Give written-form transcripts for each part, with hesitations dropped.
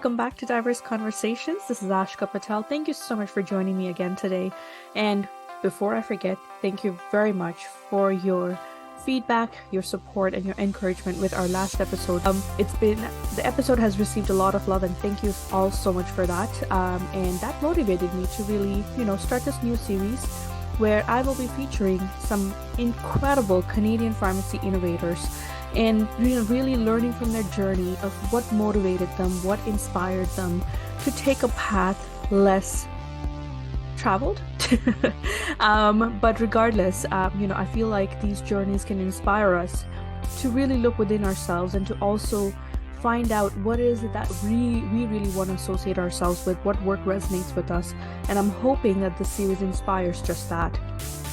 welcome back to Diverse Conversations. This is Ashka Patel. Thank you so much for joining me again today. And before I forget, thank you very much for your feedback, your support, and your encouragement with our last episode. The episode has received a lot of love, and thank you all so much for that. And that motivated me to really, start this new series where I will be featuring some incredible Canadian pharmacy innovators and really learning from their journey of what motivated them, what inspired them to take a path less traveled. But regardless, I feel like these journeys can inspire us to really look within ourselves and to also find out what is it that we really want to associate ourselves with, what work resonates with us. And I'm hoping that this series inspires just that.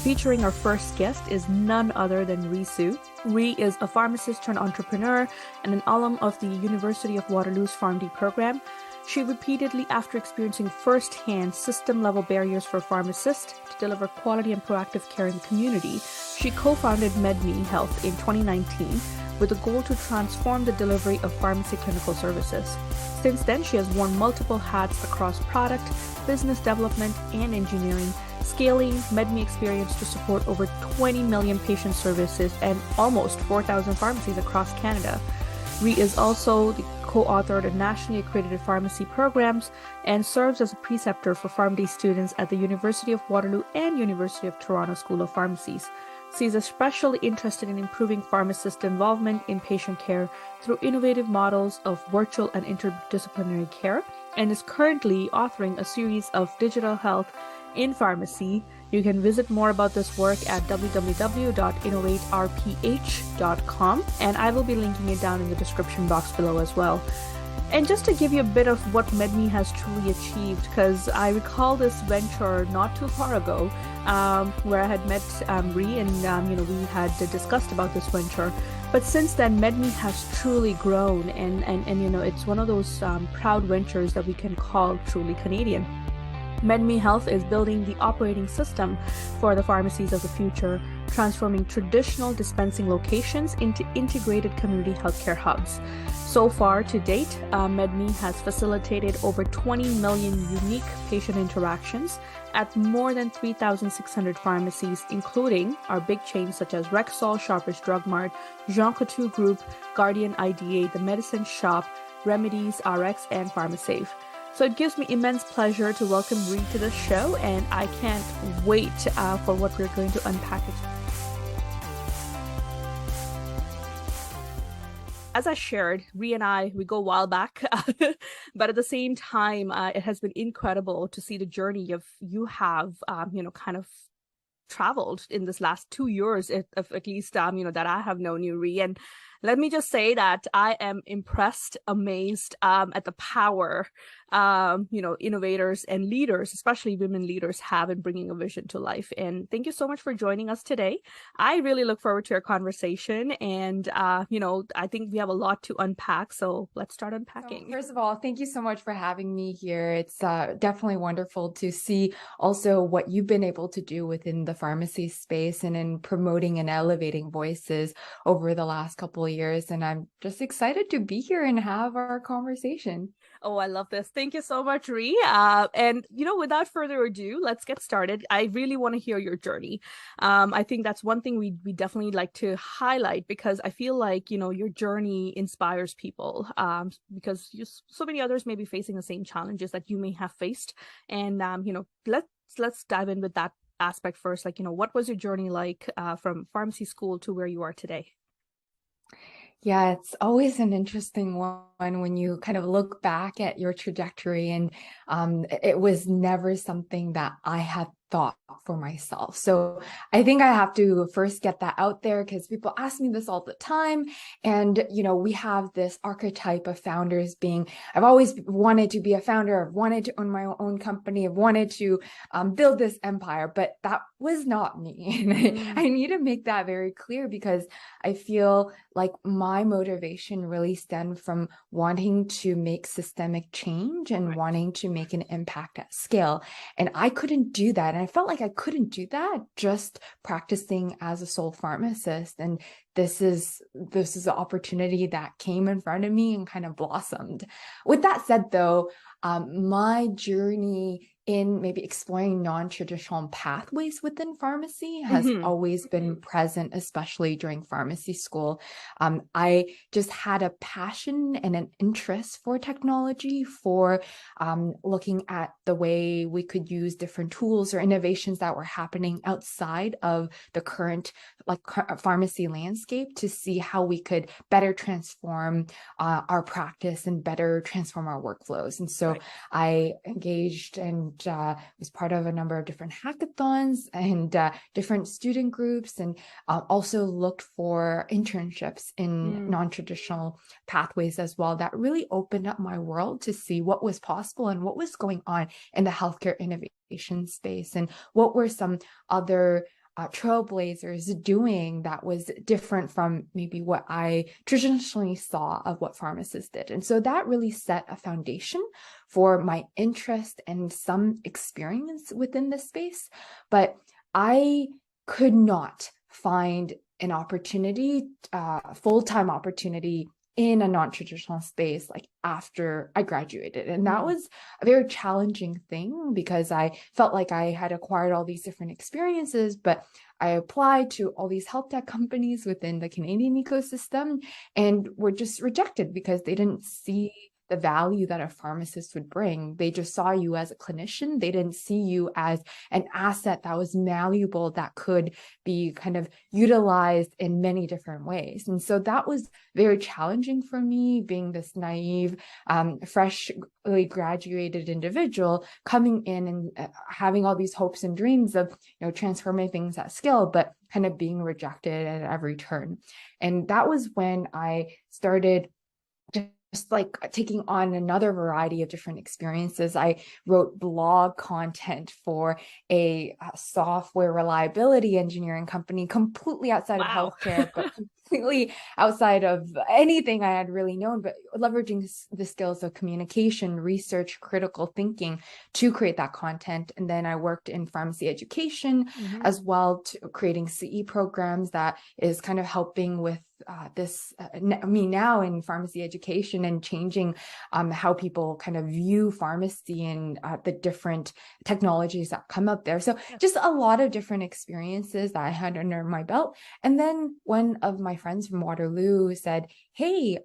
Featuring our first guest is none other than Rui Su. Rui is a pharmacist turned entrepreneur and an alum of the University of Waterloo's PharmD program. She repeatedly, after experiencing firsthand system-level barriers for pharmacists to deliver quality and proactive care in the community, she co-founded MedMe Health in 2019 with a goal to transform the delivery of pharmacy clinical services. Since then, she has worn multiple hats across product, business development, and engineering, scaling MedMe Experience to support over 20 million patient services and almost 4,000 pharmacies across Canada. Rui is also the co-author of the nationally accredited pharmacy programs and serves as a preceptor for PharmD students at the University of Waterloo and University of Toronto School of Pharmacies. She is especially interested in improving pharmacist involvement in patient care through innovative models of virtual and interdisciplinary care, and is currently authoring a series of digital health in pharmacy. You can visit more about this work at www.innovaterph.com, and I will be linking it down in the description box below as well. And just to give you a bit of what MedMe has truly achieved, because I recall this venture not too far ago, where I had met Rui and we had discussed about this venture. But since then, MedMe has truly grown, and it's one of those proud ventures that we can call truly Canadian. MedMe Health is building the operating system for the pharmacies of the future, transforming traditional dispensing locations into integrated community healthcare hubs. So far to date, MedMe has facilitated over 20 million unique patient interactions at more than 3,600 pharmacies, including our big chains such as Rexall, Shoppers Drug Mart, Coutu Group, Guardian IDA, the Medicine Shoppe, Remedies, RX, and Pharmasave. So it gives me immense pleasure to welcome Rui to the show, and I can't wait for what we're going to unpack. As I shared, Rui and we go a while back, but at the same time, it has been incredible to see the journey of you have, kind of traveled in this last 2 years, of at least, that I have known you, Rui. And let me just say that I am impressed, amazed at the power, innovators and leaders, especially women leaders, have in bringing a vision to life. And thank you so much for joining us today. I really look forward to our conversation. And, I think we have a lot to unpack. So let's start unpacking. So first of all, thank you so much for having me here. It's definitely wonderful to see also what you've been able to do within the pharmacy space and in promoting and elevating voices over the last couple of years. And I'm just excited to be here and have our conversation. Oh, I love this. Thank you so much, Rui. And, without further ado, let's get started. I really want to hear your journey. I think that's one thing we definitely like to highlight, because I feel like, your journey inspires people, because so many others may be facing the same challenges that you may have faced. And, let's dive in with that aspect first. Like, what was your journey like from pharmacy school to where you are today? Yeah, it's always an interesting one when you kind of look back at your trajectory, and it was never something that I had thought for myself. So I think I have to first get that out there, because people ask me this all the time. And, we have this archetype of founders being, I've always wanted to be a founder. I've wanted to own my own company. I've wanted to build this empire, but that was not me. And I need to make that very clear, because I feel like my motivation really stemmed from wanting to make systemic change and wanting to make an impact at scale. And I couldn't do that And I felt like I couldn't do that just practicing as a sole pharmacist. And this is an opportunity that came in front of me and kind of blossomed. With that said, though, my journey in maybe exploring non-traditional pathways within pharmacy has always been present, especially during pharmacy school. I just had a passion and an interest for technology, for looking at the way we could use different tools or innovations that were happening outside of the current pharmacy landscape, to see how we could better transform our practice and better transform our workflows. And so I engaged and was part of a number of different hackathons and different student groups, and also looked for internships in non-traditional pathways as well, that really opened up my world to see what was possible and what was going on in the healthcare innovation space, and what were some other trailblazers doing that was different from maybe what I traditionally saw of what pharmacists did. And so that really set a foundation for my interest and some experience within this space. But I could not find an opportunity, full-time opportunity in a non-traditional space like after I graduated. And that was a very challenging thing, because I felt like I had acquired all these different experiences, but I applied to all these health tech companies within the Canadian ecosystem and were just rejected because they didn't see the value that a pharmacist would bring. They just saw you as a clinician. They didn't see you as an asset that was malleable, that could be kind of utilized in many different ways. And so that was very challenging for me, being this naive, freshly graduated individual coming in and having all these hopes and dreams of, transforming things at scale, but kind of being rejected at every turn. And that was when I started just like taking on another variety of different experiences. I wrote blog content for a software reliability engineering company, completely outside of healthcare, but completely outside of anything I had really known, but leveraging the skills of communication, research, critical thinking to create that content. And then I worked in pharmacy education as well, to creating CE programs that is kind of helping with me now in pharmacy education, and changing how people kind of view pharmacy and the different technologies that come up there. So just a lot of different experiences that I had under my belt. And then one of my friends from Waterloo said, hey,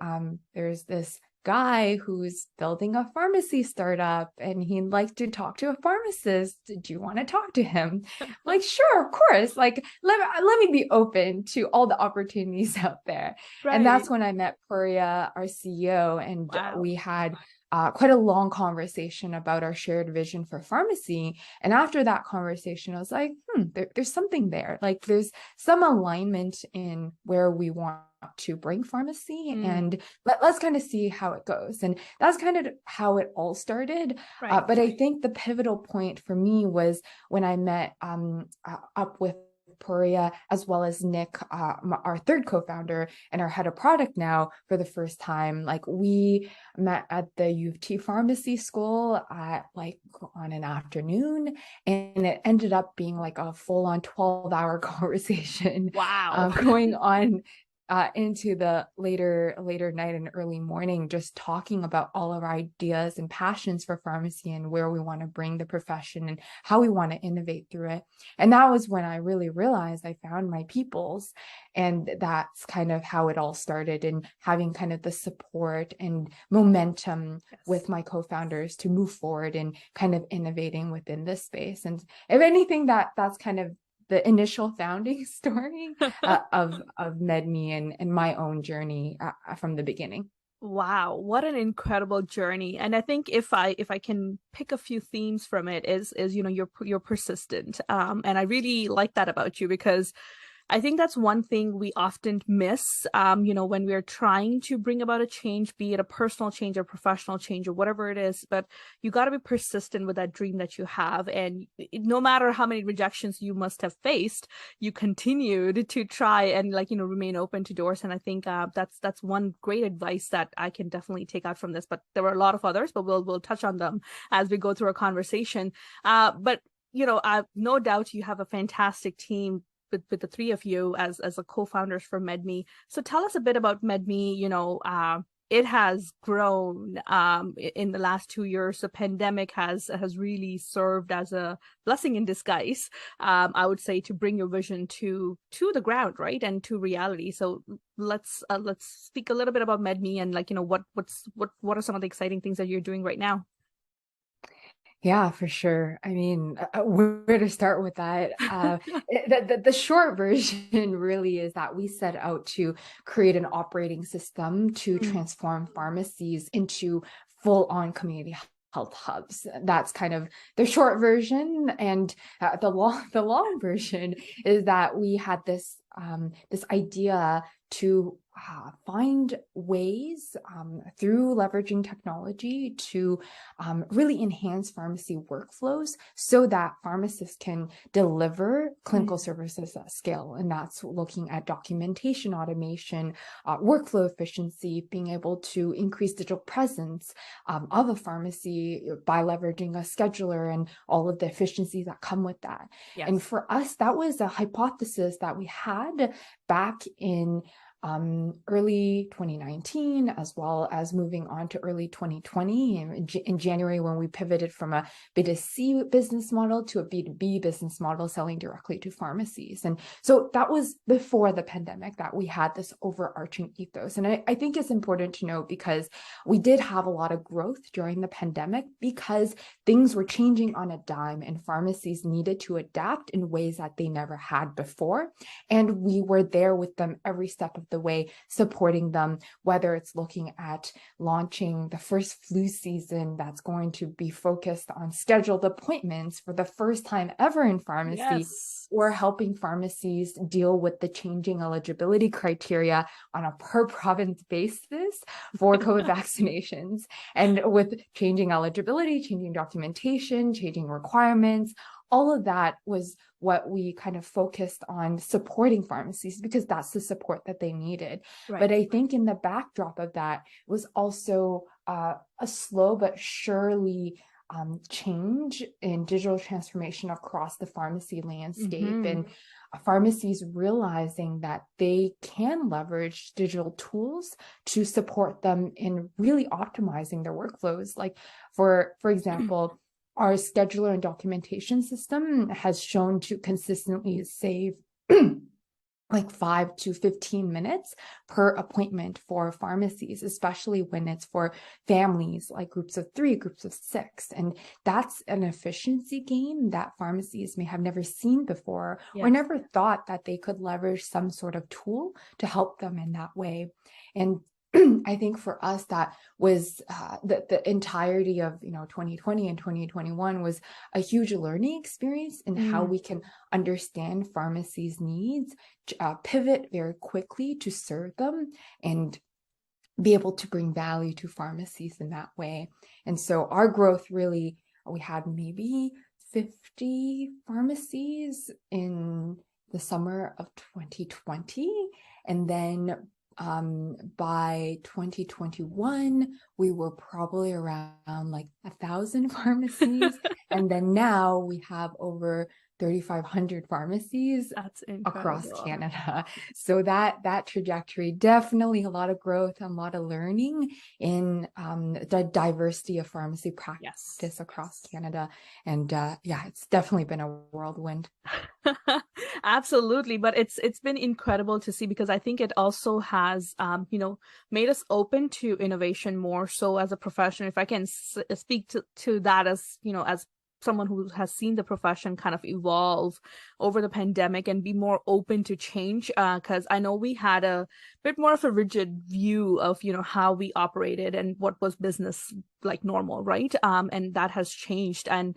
there's this guy who's building a pharmacy startup and he'd like to talk to a pharmacist. Do you want to talk to him? Like, sure, of course. Like, let me be open to all the opportunities out there. And that's when I met Puriya, our CEO, and we had quite a long conversation about our shared vision for pharmacy. And after that conversation, I was like, there's something there. Like, there's some alignment in where we want to bring pharmacy, and let's kind of see how it goes. And that's kind of how it all started. But I think the pivotal point for me was when I met up with Puriya, as well as Nick, our third co-founder and our head of product now, for the first time. Like, we met at the U of T pharmacy school at on an afternoon, and it ended up being like a full-on 12-hour conversation going on into the later night and early morning, just talking about all of our ideas and passions for pharmacy and where we want to bring the profession and how we want to innovate through it. And that was when I really realized I found my peoples. And that's kind of how it all started, and having kind of the support and momentum with my co-founders to move forward and kind of innovating within this space. And if anything, that's kind of the initial founding story of MedMe and my own journey from the beginning. Wow, what an incredible journey. And I think if I can pick a few themes from it, is you're persistent. And I really like that about you, because I think that's one thing we often miss, when we're trying to bring about a change, be it a personal change or professional change or whatever it is. But you got to be persistent with that dream that you have. And no matter how many rejections you must have faced, you continued to try and remain open to doors. And I think that's one great advice that I can definitely take out from this. But there were a lot of others, but we'll touch on them as we go through our conversation. But I no doubt you have a fantastic team with the three of you as a co-founders for MedMe. So tell us a bit about MedMe. It has grown in the last 2 years. The pandemic has really served as a blessing in disguise, I would say, to bring your vision to the ground, right, and to reality. So let's speak a little bit about MedMe and what are some of the exciting things that you're doing right now. Yeah, for sure. I mean, where to start with that? The short version really is that we set out to create an operating system to transform pharmacies into full-on community health hubs. That's kind of the short version, and the long version is that we had this idea to find ways through leveraging technology to really enhance pharmacy workflows so that pharmacists can deliver clinical services at scale. And that's looking at documentation automation, workflow efficiency, being able to increase digital presence of a pharmacy by leveraging a scheduler and all of the efficiencies that come with that. Yes. And for us, that was a hypothesis that we had back in early 2019, as well as moving on to early 2020 in January, when we pivoted from a B2C business model to a B2B business model, selling directly to pharmacies. And so that was before the pandemic that we had this overarching ethos. And I think it's important to note, because we did have a lot of growth during the pandemic because things were changing on a dime and pharmacies needed to adapt in ways that they never had before. And we were there with them every step of the way, supporting them, whether it's looking at launching the first flu season that's going to be focused on scheduled appointments for the first time ever in pharmacy. Yes. Or helping pharmacies deal with the changing eligibility criteria on a per province basis for COVID vaccinations. And with changing eligibility, changing documentation, changing requirements, all of that was what we kind of focused on supporting pharmacies, because that's the support that they needed. Right. But I think in the backdrop of that was also a slow but surely change in digital transformation across the pharmacy landscape, and pharmacies realizing that they can leverage digital tools to support them in really optimizing their workflows. Like for example, our scheduler and documentation system has shown to consistently save like 5 to 15 minutes per appointment for pharmacies, especially when it's for families, like groups of 3, groups of 6. And that's an efficiency gain that pharmacies may have never seen before, or never thought that they could leverage some sort of tool to help them in that way. And I think for us, that was the entirety of 2020 and 2021 was a huge learning experience in how we can understand pharmacies' needs, pivot very quickly to serve them, and be able to bring value to pharmacies in that way. And so our growth really, we had maybe 50 pharmacies in the summer of 2020, and then by 2021, we were probably around like 1,000 pharmacies. And then now we have over 3,500 pharmacies across Canada. So that trajectory, definitely a lot of growth and a lot of learning in the diversity of pharmacy practice across Canada. And it's definitely been a whirlwind. Absolutely. But it's been incredible to see, because I think it also has, made us open to innovation more. So as a profession, if I can speak to that as someone who has seen the profession kind of evolve over the pandemic and be more open to change, because I know we had a bit more of a rigid view of how we operated and what was business like normal, right? And that has changed, and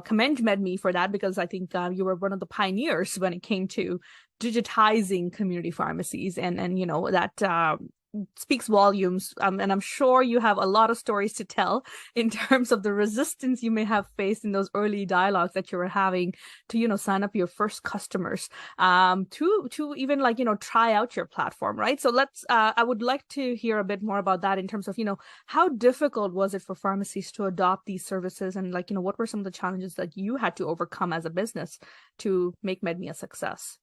commend MedMe for that, because I think you were one of the pioneers when it came to digitizing community pharmacies, and that speaks volumes. And I'm sure you have a lot of stories to tell in terms of the resistance you may have faced in those early dialogues that you were having to, sign up your first customers, to even like, try out your platform, right? So I would like to hear a bit more about that in terms of, how difficult was it for pharmacies to adopt these services, and like, what were some of the challenges that you had to overcome as a business to make MedMe a success?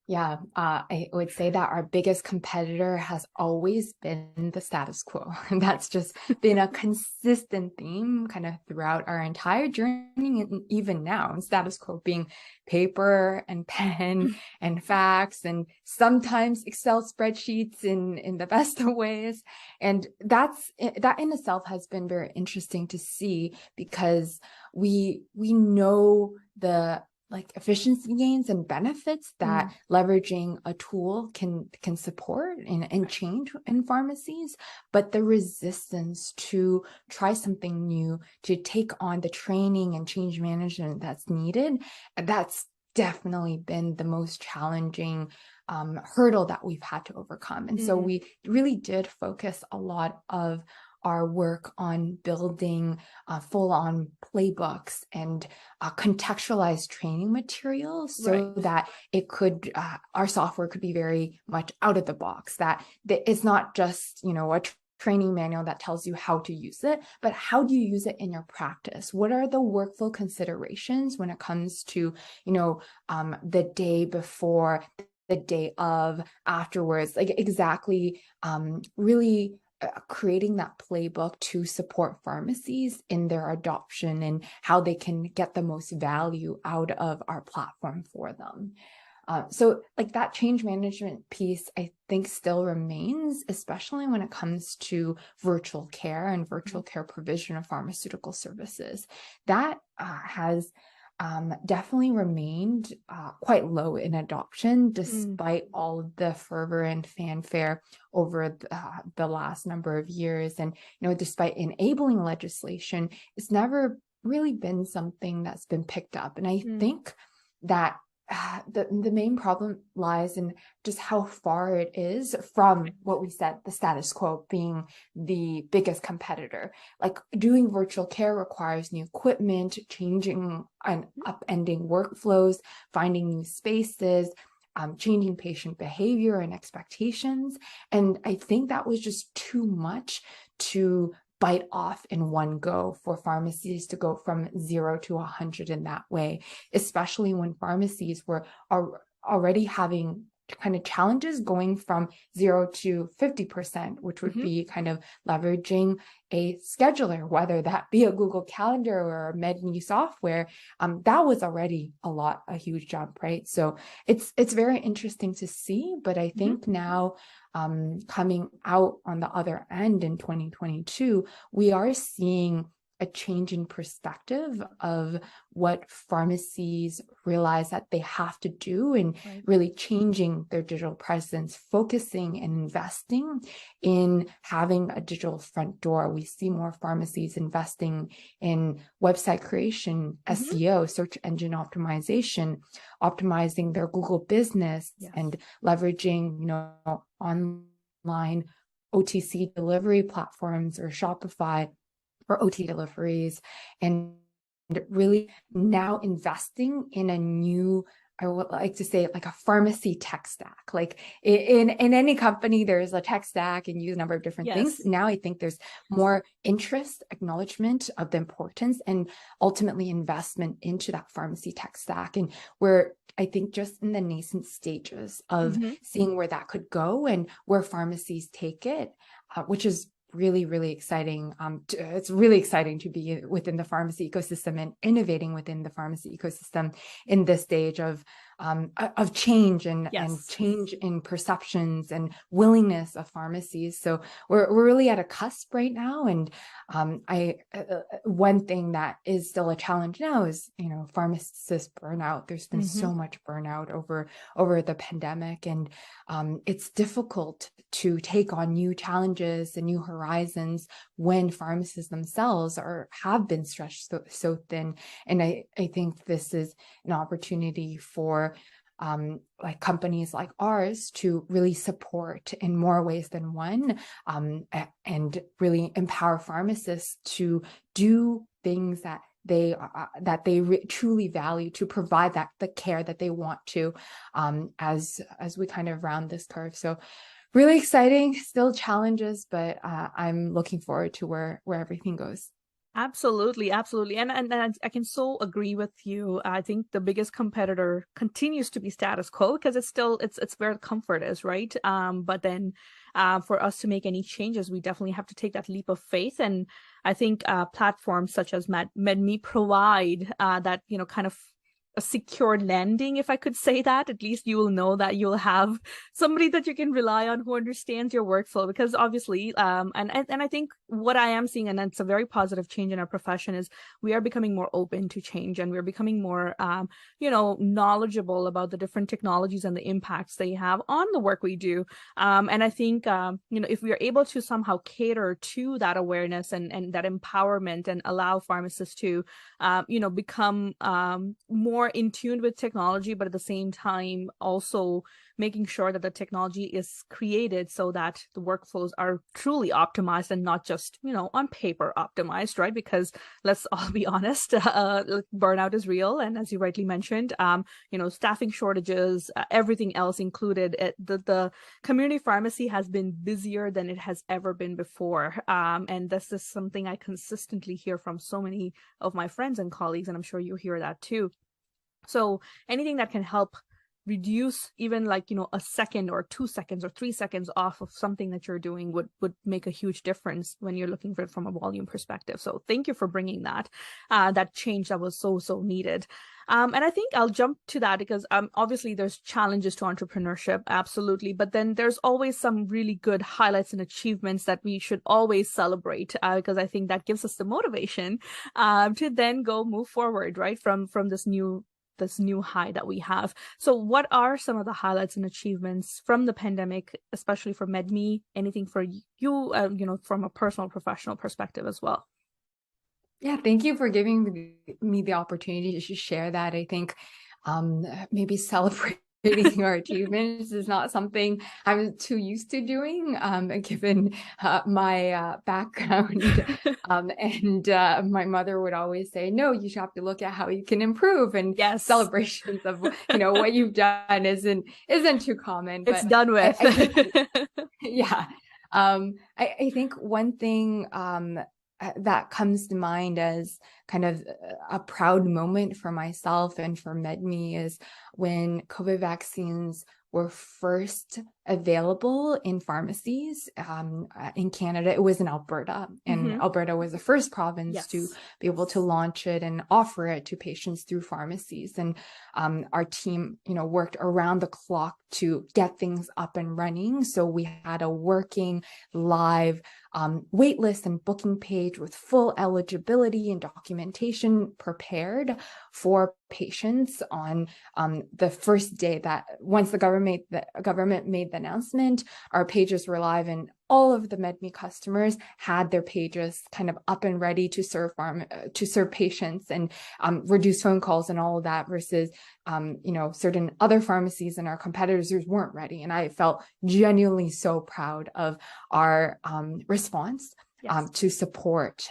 Yeah, I would say that our biggest competitor has always been the status quo. And that's just been a consistent theme kind of throughout our entire journey, and even now, and status quo being paper and pen and fax, and sometimes Excel spreadsheets in the best of ways. And that in itself has been very interesting to see, because we know the like efficiency gains and benefits that leveraging a tool can support and change in pharmacies, but the resistance to try something new, to take on the training and change management that's needed, that's definitely been the most challenging hurdle that we've had to overcome. And so we really did focus a lot of our work on building full-on playbooks and contextualized training materials, so that it could, our software could be very much out of the box, that it's not just, a training manual that tells you how to use it, but how do you use it in your practice? What are the workflow considerations when it comes to, the day before, the day of, afterwards, like exactly, really creating that playbook to support pharmacies in their adoption and how they can get the most value out of our platform for them. So like that change management piece, I think still remains, especially when it comes to virtual care and virtual care provision of pharmaceutical services. That has definitely remained quite low in adoption, despite all of the fervor and fanfare over the last number of years. And, despite enabling legislation, it's never really been something that's been picked up. And I think that the main problem lies in just how far it is from what we said, the status quo being the biggest competitor. Like doing virtual care requires new equipment, changing and upending workflows, finding new spaces, changing patient behavior and expectations. And I think that was just too much to bite off in one go for pharmacies to go from 0 to 100 in that way, especially when pharmacies were already having kind of challenges going from 0 to 50%, which would be kind of leveraging a scheduler, whether that be a Google Calendar or a MedMe software. That was already a huge jump, right? So it's very interesting to see, but I think now, coming out on the other end in 2022, we are seeing a change in perspective of what pharmacies realize that they have to do, and really changing their digital presence, focusing and investing in having a digital front door. We see more pharmacies investing in website creation, SEO, search engine optimization, optimizing their Google business, and leveraging, online OTC delivery platforms or Shopify for OT deliveries, and really now investing in a new, I would like to say, like a pharmacy tech stack. Like in any company, there's a tech stack and use a number of different things. Now I think there's more interest, acknowledgement of the importance, and ultimately investment into that pharmacy tech stack. And we're, I think, just in the nascent stages of seeing where that could go and where pharmacies take it, which is really, really exciting. It's really exciting to be within the pharmacy ecosystem and innovating within the pharmacy ecosystem in this stage of change and change in perceptions and willingness of pharmacies. So we're really at a cusp right now. And one thing that is still a challenge now is, pharmacist burnout. There's been so much burnout over the pandemic, and it's difficult to take on new challenges and new horizons when pharmacists themselves have been stretched so thin. And I think this is an opportunity for like companies like ours to really support in more ways than one, and really empower pharmacists to do things that they truly value, to provide the care that they want to, as we kind of round this curve. So really exciting, still challenges, but I'm looking forward to where everything goes. Absolutely, absolutely. And I can so agree with you. I think the biggest competitor continues to be status quo because it's where the comfort is, right? But then for us to make any changes, we definitely have to take that leap of faith. And I think platforms such as MedMe provide that, kind of a secure landing, if I could say that. At least you will know that you'll have somebody that you can rely on who understands your workflow, because obviously and I think what I am seeing, and it's a very positive change in our profession, is we are becoming more open to change, and we're becoming more knowledgeable about the different technologies and the impacts they have on the work we do. And I think if we are able to somehow cater to that awareness and that empowerment, and allow pharmacists to become more in tune with technology, but at the same time also making sure that the technology is created so that the workflows are truly optimized and not just, on paper optimized, right? Because let's all be honest, burnout is real. And as you rightly mentioned, staffing shortages, everything else included, the community pharmacy has been busier than it has ever been before. And this is something I consistently hear from so many of my friends and colleagues, and I'm sure you hear that too. So anything that can help reduce even a second or 2 seconds or 3 seconds off of something that you're doing would make a huge difference when you're looking for it from a volume perspective. So thank you for bringing that change that was so needed. And I think I'll jump to that because obviously there's challenges to entrepreneurship, absolutely, but then there's always some really good highlights and achievements that we should always celebrate, because I think that gives us the motivation to then go move forward, right, from this new high that we have. So what are some of the highlights and achievements from the pandemic, especially for MedMe? Anything for you, from a personal, professional perspective as well? Yeah, thank you for giving me the opportunity to share that. I think maybe celebrating our achievements is not something I'm too used to doing, given my background. And my mother would always say, no, you should have to look at how you can improve. And Yes, celebrations of what you've done isn't too common. It's But done with. I think, yeah. I think one thing that comes to mind as kind of a proud moment for myself and for MedMe is when COVID vaccines were first available in pharmacies in Canada. It was in Alberta, and Alberta was the first province to be able to launch it and offer it to patients through pharmacies. And our team, worked around the clock to get things up and running. So we had a working live waitlist and booking page with full eligibility and documentation prepared for patients on the first day that once the government made the announcement, our pages were live, and all of the MedMe customers had their pages kind of up and ready to serve patients and reduce phone calls and all of that, versus certain other pharmacies and our competitors weren't ready. And I felt genuinely so proud of our response. To support,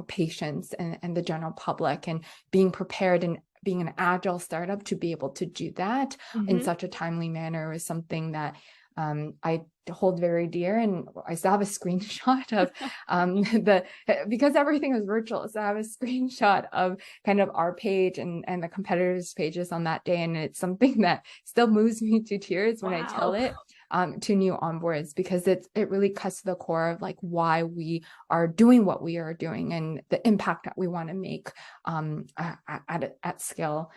patients and the general public, and being prepared and being an agile startup to be able to do that in such a timely manner is something that I hold very dear. And I still have a screenshot of because everything was virtual. So I have a screenshot of kind of our page and the competitors' pages on that day. And it's something that still moves me to tears when I tell it to new onboards, because it really cuts to the core of why we are doing what we are doing and the impact that we want to make at scale.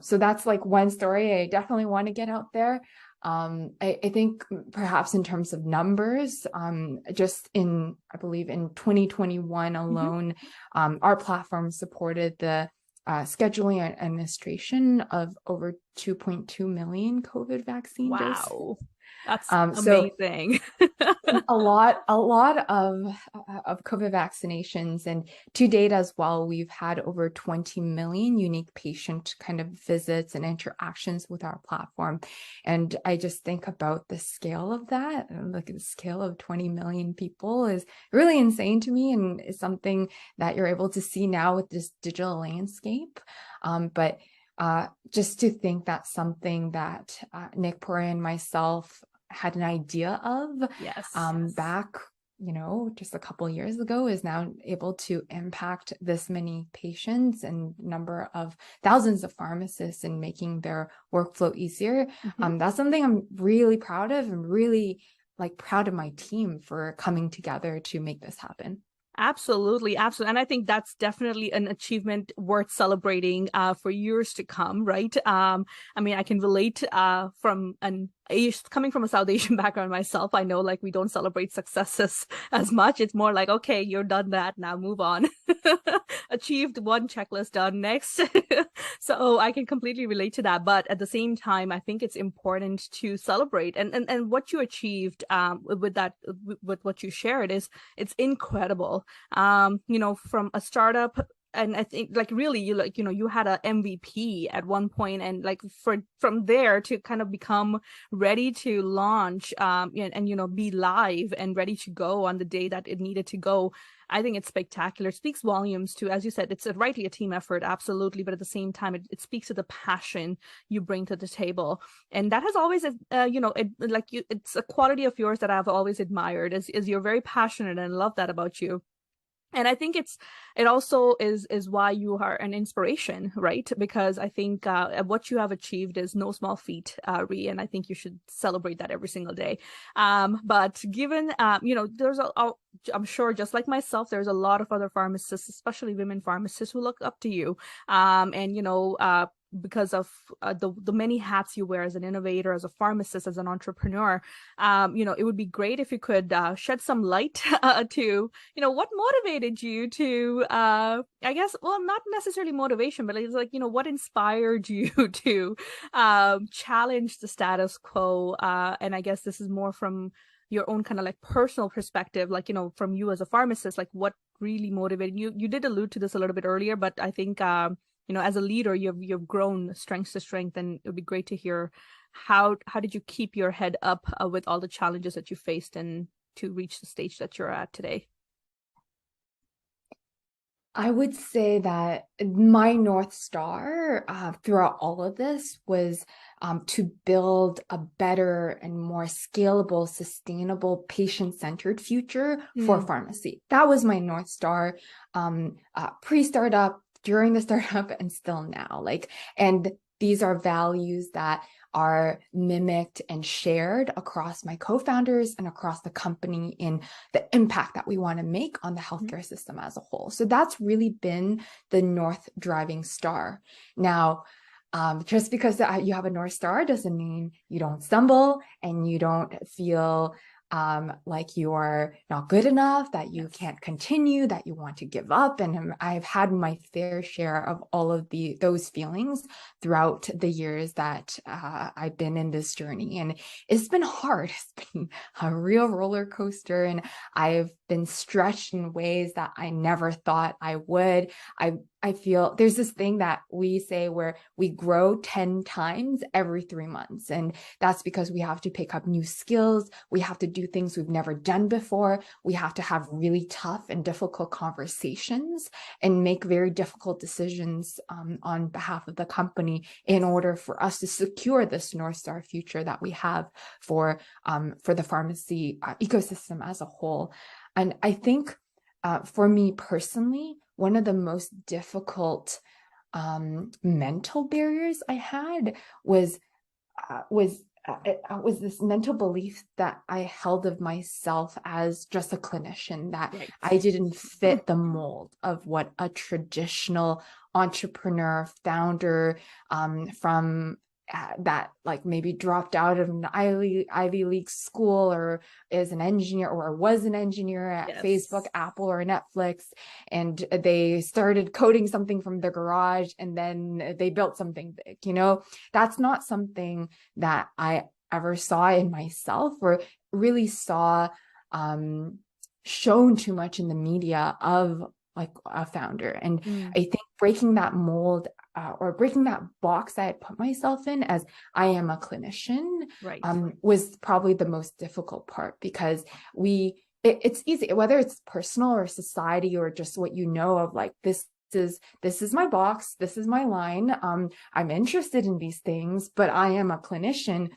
So that's one story I definitely want to get out there. I think perhaps in terms of numbers, just I believe in 2021 alone, our platform supported the scheduling and administration of over 2.2 million COVID vaccine doses. That's So amazing. a lot of COVID vaccinations, and to date as well, we've had over 20 million unique patient kind of visits and interactions with our platform. And I just think about the scale of that, and like the scale of 20 million people is really insane to me, and is something that you're able to see now with this digital landscape. But just to think that's something that Nick Puri and myself had an idea of Yes. back, just a couple of years ago, is now able to impact this many patients and number of thousands of pharmacists and making their workflow easier. Mhm. That's something I'm really proud of, and really like proud of my team for coming together to make this happen. Absolutely, absolutely. And I think that's definitely an achievement worth celebrating for years to come, right? I mean, I can relate from an coming from a South Asian background myself. I know like we don't celebrate successes as much. It's more like, okay, you're done that, now move on. Achieved one checklist, done next. So I can completely relate to that. But at the same time, I think it's important to celebrate, and what you achieved with that, with what you shared, is it's incredible. From a startup, and I think like really you, like, you had a MVP at one point, and like from there to kind of become ready to launch, and be live and ready to go on the day that it needed to go. I think it's spectacular. It speaks volumes to, as you said, it's rightly a team effort, absolutely, but at the same time, it speaks to the passion you bring to the table, and that has always, it's a quality of yours that I've always admired. Is you're very passionate, and I love that about you. And I think it also is why you are an inspiration, right? Because I think what you have achieved is no small feat, Ree, and I think you should celebrate that every single day. But given I'm sure, just like myself, there's a lot of other pharmacists, especially women pharmacists, who look up to you, and because of the many hats you wear as an innovator, as a pharmacist, as an entrepreneur. It would be great if you could shed some light to, what motivated you to, I guess, well, not necessarily motivation, but it's like, what inspired you to challenge the status quo? And I guess this is more from your own kind of like personal perspective, like, from you as a pharmacist, like what really motivated you. You did allude to this a little bit earlier, but I think, as a leader, you've grown strength to strength, and it would be great to hear how did you keep your head up with all the challenges that you faced, and to reach the stage that you're at today. I would say that my North Star throughout all of this was to build a better and more scalable, sustainable, patient-centered future for pharmacy. That was my North Star pre-startup, during the startup, and still now. And these are values that are mimicked and shared across my co-founders and across the company in the impact that we want to make on the healthcare system as a whole. So that's really been the North driving star. Now, just because you have a North Star doesn't mean you don't stumble and you don't feel like you are not good enough, that you can't continue, that you want to give up. And I've had my fair share of all of those feelings throughout the years that I've been in this journey. And it's been hard. It's been a real roller coaster. And I've been stretched in ways that I never thought I would. I feel there's this thing that we say where we grow 10 times every 3 months. And that's because we have to pick up new skills. We have to do things we've never done before. We have to have really tough and difficult conversations and make very difficult decisions on behalf of the company in order for us to secure this North Star future that we have for the pharmacy ecosystem as a whole. And I think for me personally, one of the most difficult mental barriers I had was this mental belief that I held of myself as just a clinician, that I didn't fit the mold of what a traditional entrepreneur, founder from that like maybe dropped out of an Ivy League school, or is an engineer, or was an engineer at Facebook, Apple, or Netflix, and they started coding something from their garage and then they built something big. That's not something that I ever saw in myself or really saw shown too much in the media of like a founder. And I think breaking that mold or breaking that box I had put myself in as I am a clinician Right. Was probably the most difficult part, because it's easy, whether it's personal or society or just what you know of, like this is my box, this is my line. I'm interested in these things, but I am a clinician.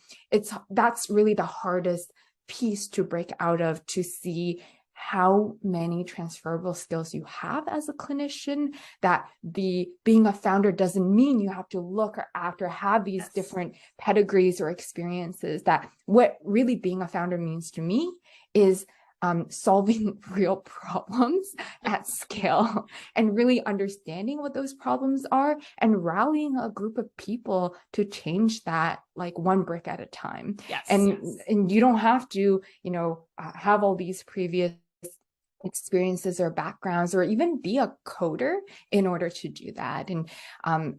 That's really the hardest piece to break out of, to see how many transferable skills you have as a clinician, that being a founder doesn't mean you have to look or act or have these different pedigrees or experiences. That what really being a founder means to me is solving real problems at scale and really understanding what those problems are and rallying a group of people to change that, like one brick at a time. And you don't have to, have all these previous experiences or backgrounds or even be a coder in order to do that. And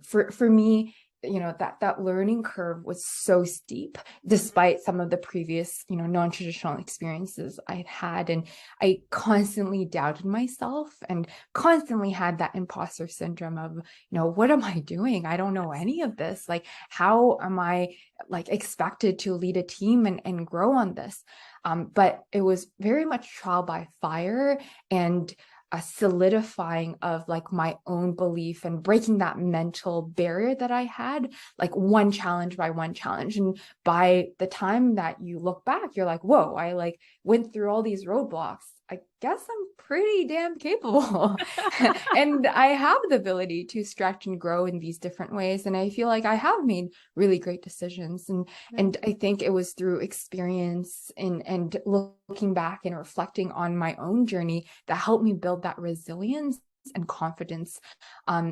for me, that learning curve was so steep, despite some of the previous, non-traditional experiences I'd had. And I constantly doubted myself and constantly had that imposter syndrome of, what am I doing? I don't know any of this. Like, how am I expected to lead a team and grow on this? But it was very much trial by fire and a solidifying of my own belief and breaking that mental barrier that I had, one challenge by one challenge. And by the time that you look back, you're like, whoa, I went through all these roadblocks. I guess I'm pretty damn capable. And I have the ability to stretch and grow in these different ways. And I feel like I have made really great decisions. And I think it was through experience and looking back and reflecting on my own journey that helped me build that resilience and confidence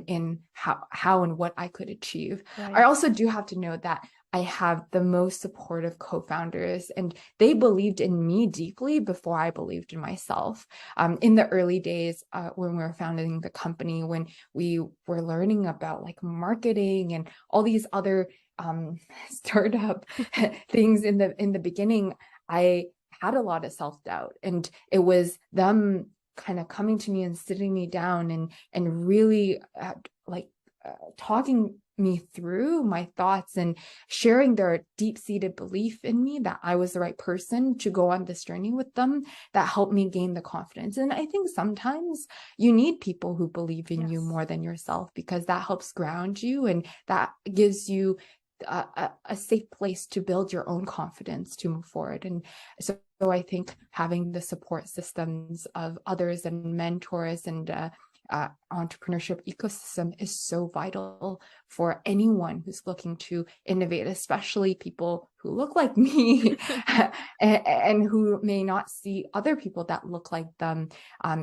in how and what I could achieve. I also do have to note that I have the most supportive co-founders, and they believed in me deeply before I believed in myself. In the early days, when we were founding the company, when we were learning about marketing and all these other startup things in the beginning, I had a lot of self-doubt, and it was them kind of coming to me and sitting me down and really talking me through my thoughts and sharing their deep-seated belief in me that I was the right person to go on this journey with them, that helped me gain the confidence. And I think sometimes you need people who believe in you more than yourself, because that helps ground you and that gives you a safe place to build your own confidence to move forward. And so I think having the support systems of others and mentors and entrepreneurship ecosystem is so vital for anyone who's looking to innovate, especially people who look like me and who may not see other people that look like them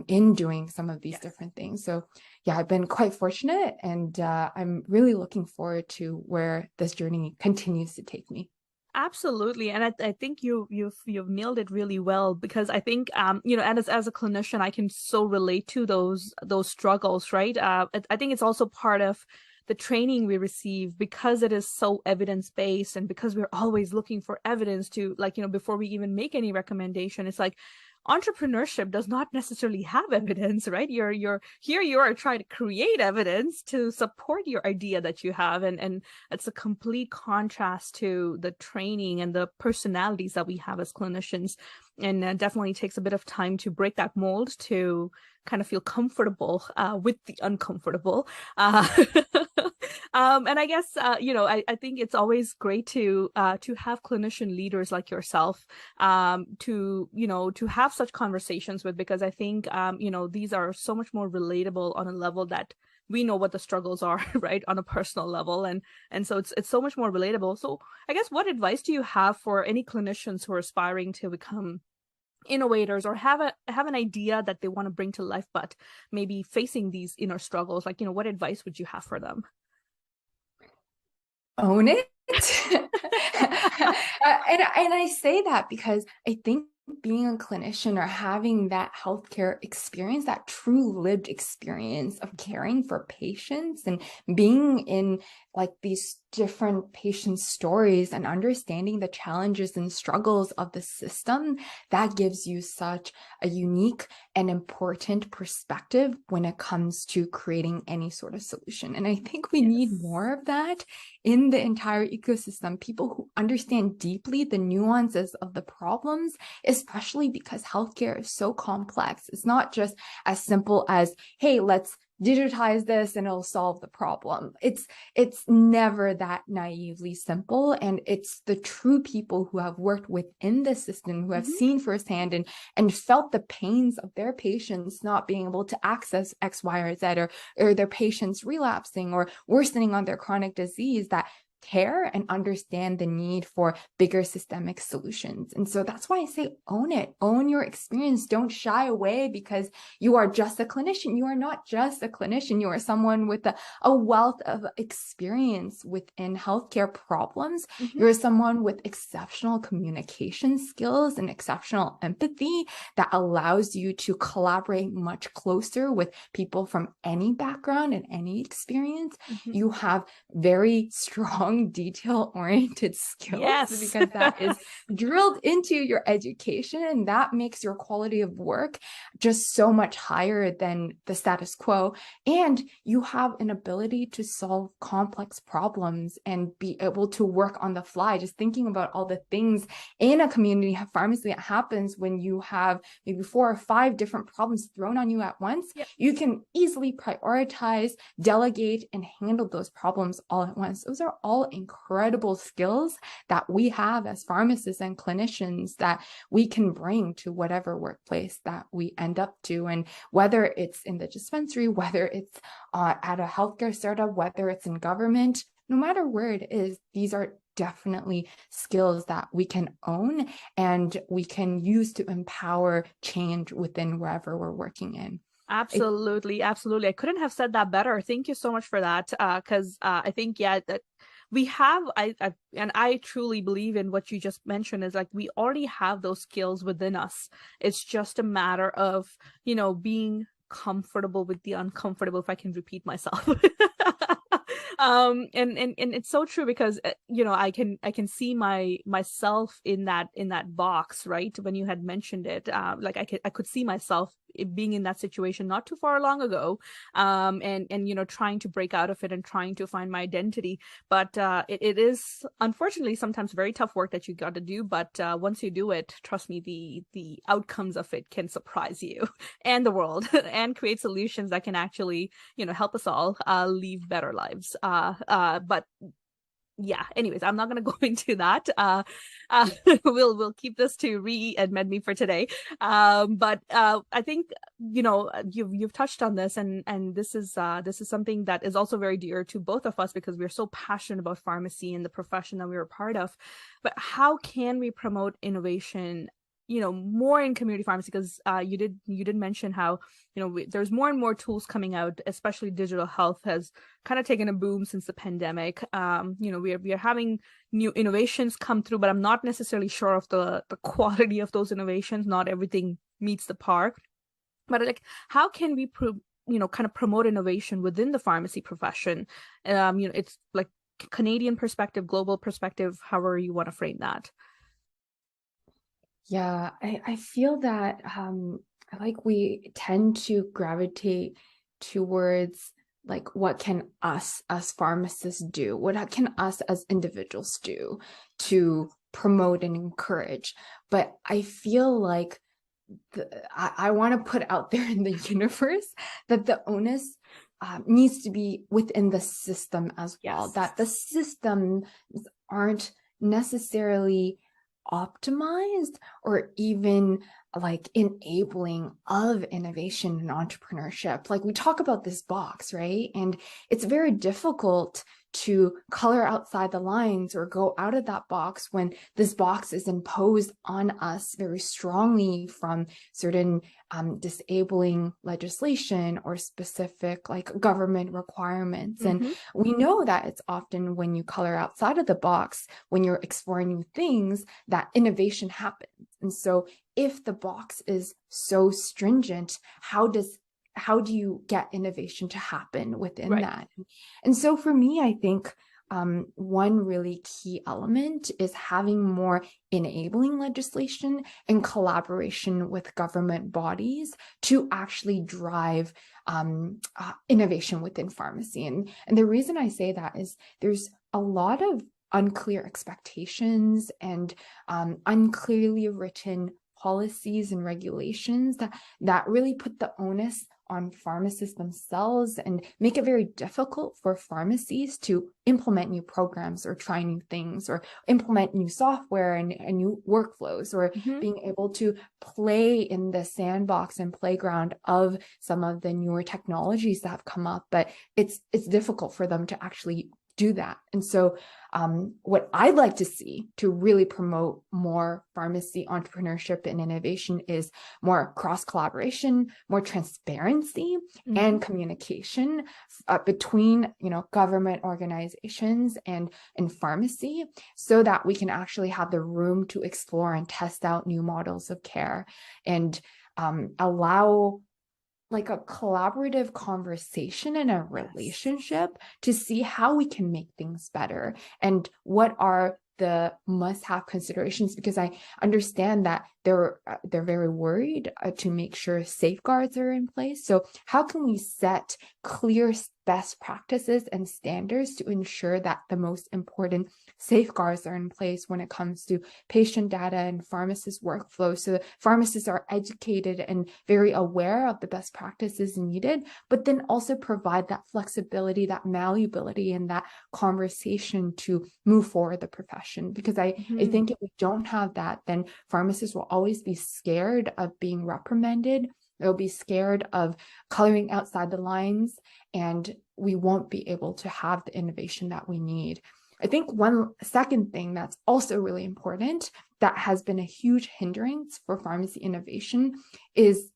in doing some of these different things. So yeah, I've been quite fortunate, and I'm really looking forward to where this journey continues to take me. Absolutely. And I think you've nailed it really well, because I think, and as a clinician, I can so relate to those struggles, right? I think it's also part of the training we receive, because it is so evidence-based, and because we're always looking for evidence to, before we even make any recommendation. It's like entrepreneurship does not necessarily have evidence, right? You are trying to create evidence to support your idea that you have, and it's a complete contrast to the training and the personalities that we have as clinicians. And definitely takes a bit of time to break that mold, to kind of feel comfortable with the uncomfortable. And I guess I think it's always great to have clinician leaders like yourself to have such conversations with, because I think these are so much more relatable on a level that we know what the struggles are, right, on a personal level, and so it's so much more relatable. So I guess, what advice do you have for any clinicians who are aspiring to become innovators, or have an idea that they want to bring to life, but maybe facing these inner struggles? What advice would you have for them? Own it. And I say that because I think being a clinician or having that healthcare experience, that true lived experience of caring for patients and being in like these different patient stories and understanding the challenges and struggles of the system, that gives you such a unique and important perspective when it comes to creating any sort of solution. And I think we need more of that in the entire ecosystem, people who understand deeply the nuances of the problems, especially because healthcare is so complex. It's not just as simple as, hey, let's digitize this and it'll solve the problem. It's never that naively simple. And it's the true people who have worked within the system, who have seen firsthand and felt the pains of their patients not being able to access X, Y, or Z, or their patients relapsing or worsening on their chronic disease, that care and understand the need for bigger systemic solutions. And so that's why I say own it, own your experience. Don't shy away because you are just a clinician. You are not just a clinician. You are someone with a wealth of experience within healthcare problems. You're someone with exceptional communication skills and exceptional empathy that allows you to collaborate much closer with people from any background and any experience. You have very strong detail-oriented skills because that is drilled into your education, and that makes your quality of work just so much higher than the status quo. And you have an ability to solve complex problems and be able to work on the fly. Just thinking about all the things in a community pharmacy that happens when you have maybe 4 or 5 different problems thrown on you at once, you can easily prioritize, delegate, and handle those problems all at once. Those are all incredible skills that we have as pharmacists and clinicians that we can bring to whatever workplace that we end up to. And whether it's in the dispensary, whether it's at a healthcare startup, whether it's in government, no matter where it is, these are definitely skills that we can own and we can use to empower change within wherever we're working in. Absolutely. Absolutely. I couldn't have said that better. Thank you so much for that. Because I think, that we have, and I truly believe in what you just mentioned, is like we already have those skills within us. It's just a matter of, being comfortable with the uncomfortable, if I can repeat myself. And it's so true because I can see myself in that box, right? When you had mentioned it, like I could see myself being in that situation not too far long ago, and trying to break out of it and trying to find my identity. But it is unfortunately sometimes very tough work that you got to do. But once you do it, trust me, the outcomes of it can surprise you and the world and create solutions that can actually help us all live better lives. But yeah, anyways, I'm not going to go into that. We'll keep this to Rui and MedMe for today. But I think you've touched on this, and this is something that is also very dear to both of us because we're so passionate about pharmacy and the profession that we're a part of. But how can we promote innovation more in community pharmacy? Because you did mention how there's more and more tools coming out, especially digital health has kind of taken a boom since the pandemic. We are having new innovations come through, but I'm not necessarily sure of the quality of those innovations. Not everything meets the par. But like, how can we kind of promote innovation within the pharmacy profession? It's like Canadian perspective, global perspective, however you want to frame that. Yeah, I feel that like we tend to gravitate towards like what can us as pharmacists do? What can us as individuals do to promote and encourage? But I feel like I want to put out there in the universe that the onus needs to be within the system as well, that the systems aren't necessarily optimized or even like enabling of innovation and entrepreneurship. Like we talk about this box, right? And it's very difficult to color outside the lines or go out of that box when this box is imposed on us very strongly from certain disabling legislation or specific like government requirements. And we know that it's often when you color outside of the box, when you're exploring new things, that innovation happens. And so if the box is so stringent, how do you get innovation to happen within that? And so for me, I think one really key element is having more enabling legislation and collaboration with government bodies to actually drive innovation within pharmacy. And the reason I say that is there's a lot of unclear expectations and unclearly written policies and regulations that really put the onus on pharmacists themselves and make it very difficult for pharmacies to implement new programs or try new things or implement new software and new workflows, or being able to play in the sandbox and playground of some of the newer technologies that have come up. But it's difficult for them to actually do that. And so what I'd like to see to really promote more pharmacy entrepreneurship and innovation is more cross collaboration, more transparency and communication between, government organizations and pharmacy, so that we can actually have the room to explore and test out new models of care and allow like a collaborative conversation and a relationship to see how we can make things better and what are the must-have considerations, because I understand that they're very worried to make sure safeguards are in place. So how can we set clear best practices and standards to ensure that the most important safeguards are in place when it comes to patient data and pharmacist workflow, so that pharmacists are educated and very aware of the best practices needed, but then also provide that flexibility, that malleability, and that conversation to move forward the profession. Because I think if we don't have that, then pharmacists will always be scared of being reprimanded. They'll be scared of coloring outside the lines, and we won't be able to have the innovation that we need. I think one second thing that's also really important that has been a huge hindrance for pharmacy innovation is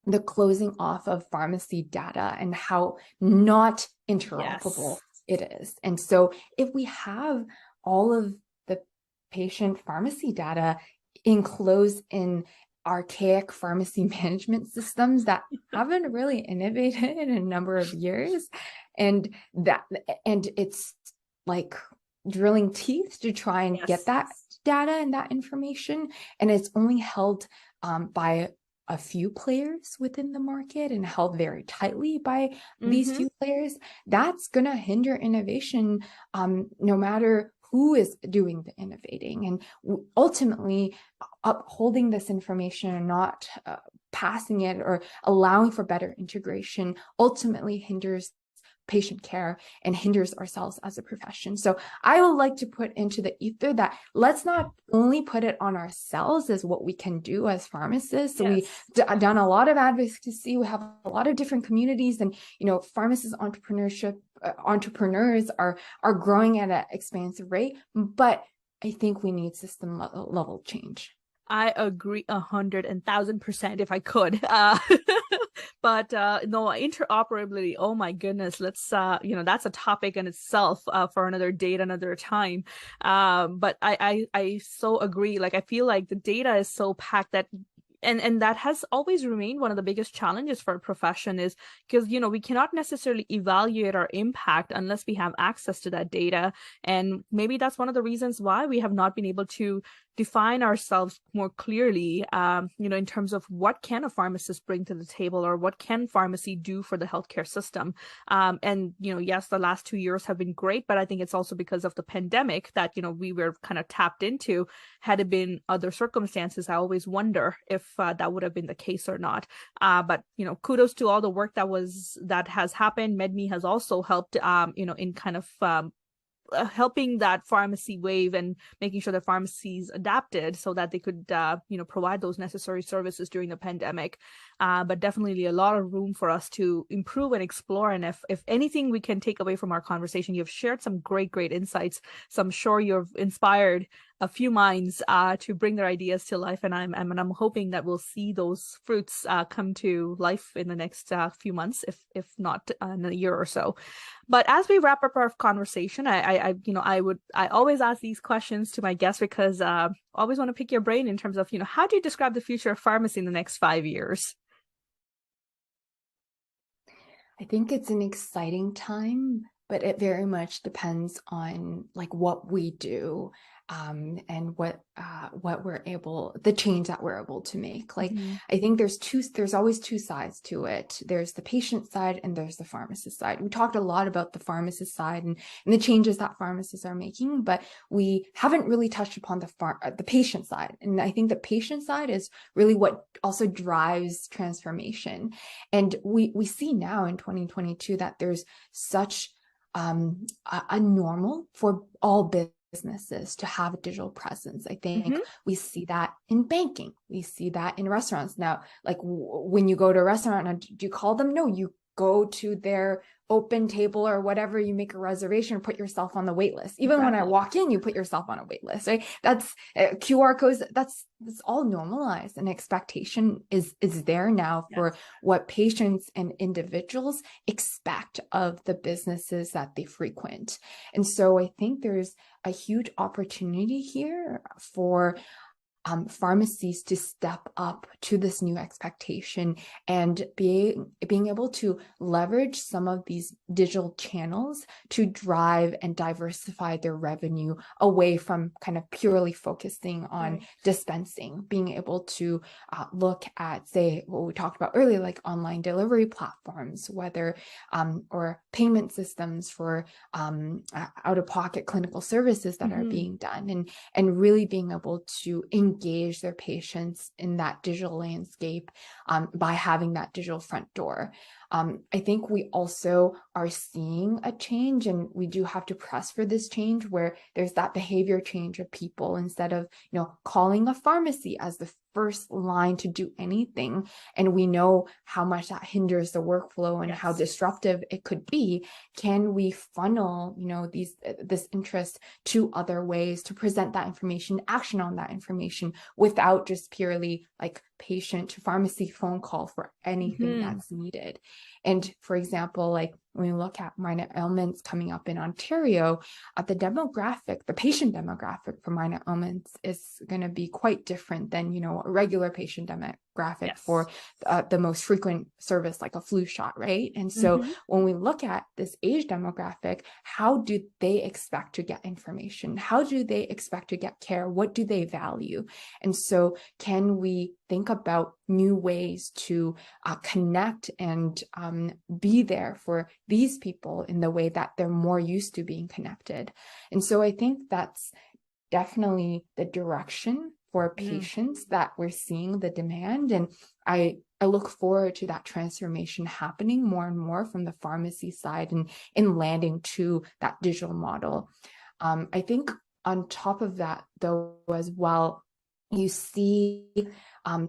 the closing off of pharmacy data and how not interoperable it is. And so if we have all of the patient pharmacy data enclosed in archaic pharmacy management systems that haven't really innovated in a number of years, and it's like drilling teeth to try and get that data and that information, and it's only held by a few players within the market and held very tightly by these few players, that's going to hinder innovation no matter who is doing the innovating. And ultimately, upholding this information and not passing it or allowing for better integration ultimately hinders patient care and hinders ourselves as a profession. So I would like to put into the ether that let's not only put it on ourselves as what we can do as pharmacists. So we've done a lot of advocacy. We have a lot of different communities, and pharmacist entrepreneurs are growing at an expansive rate. But I think we need system level change. I agree 100,000% if I could. But no, interoperability, oh my goodness, let's that's a topic in itself for another date, another time. But I so agree. Like, I feel like the data is so packed that and that has always remained one of the biggest challenges for a profession, is because we cannot necessarily evaluate our impact unless we have access to that data. And maybe that's one of the reasons why we have not been able to define ourselves more clearly, in terms of what can a pharmacist bring to the table, or what can pharmacy do for the healthcare system. And yes, the last 2 years have been great, but I think it's also because of the pandemic that we were kind of tapped into. Had it been other circumstances, I always wonder if that would have been the case or not. But kudos to all the work that has happened. MedMe has also helped, in kind of helping that pharmacy wave and making sure that pharmacies adapted so that they could provide those necessary services during the pandemic. but definitely a lot of room for us to improve and explore. And if anything we can take away from our conversation, you've shared some great insights. So I'm sure you've inspired a few minds to bring their ideas to life, and I'm hoping that we'll see those fruits come to life in the next few months, if not in a year or so. But as we wrap up our conversation, I always ask these questions to my guests because I always want to pick your brain in terms of, how do you describe the future of pharmacy in the next 5 years? I think it's an exciting time, but it very much depends on like what we do, and what we're able, the change that we're able to make. Like, I think there's always two sides to it. There's the patient side and there's the pharmacist side. We talked a lot about the pharmacist side and the changes that pharmacists are making, but we haven't really touched upon the patient side. And I think the patient side is really what also drives transformation. And we see now in 2022 that there's such a normal for all businesses to have a digital presence. I think we see that in banking. We see that in restaurants. Now, like when you go to a restaurant, do you call them? No, you go to their open table or whatever, you make a reservation, put yourself on the wait list. Even when I walk in, you put yourself on a wait list, right? That's QR codes. That's all normalized, and expectation is there now for what patients and individuals expect of the businesses that they frequent. And so I think there's a huge opportunity here for pharmacies to step up to this new expectation and being able to leverage some of these digital channels to drive and diversify their revenue away from kind of purely focusing on dispensing, being able to look at, say, what we talked about earlier, like online delivery platforms, whether or payment systems for out-of-pocket clinical services that are being done, and really being able to engage their patients in that digital landscape by having that digital front door. I think we also are seeing a change, and we do have to press for this change where there's that behavior change of people, instead of, calling a pharmacy as the first line to do anything. And we know how much that hinders the workflow and how disruptive it could be. Can we funnel, this interest to other ways to present that information, action on that information, without just purely like patient to pharmacy phone call for anything that's needed? And for example, like when we look at minor ailments coming up in Ontario, the patient demographic for minor ailments is going to be quite different than, a regular patient demographic for the most frequent service, like a flu shot, right? And so when we look at this age demographic, how do they expect to get information? How do they expect to get care? What do they value? And so can we think about new ways to connect and be there for these people in the way that they're more used to being connected? And so I think that's definitely the direction for patients that we're seeing the demand. And I look forward to that transformation happening more and more from the pharmacy side and in landing to that digital model. I think on top of that, though, as well, you see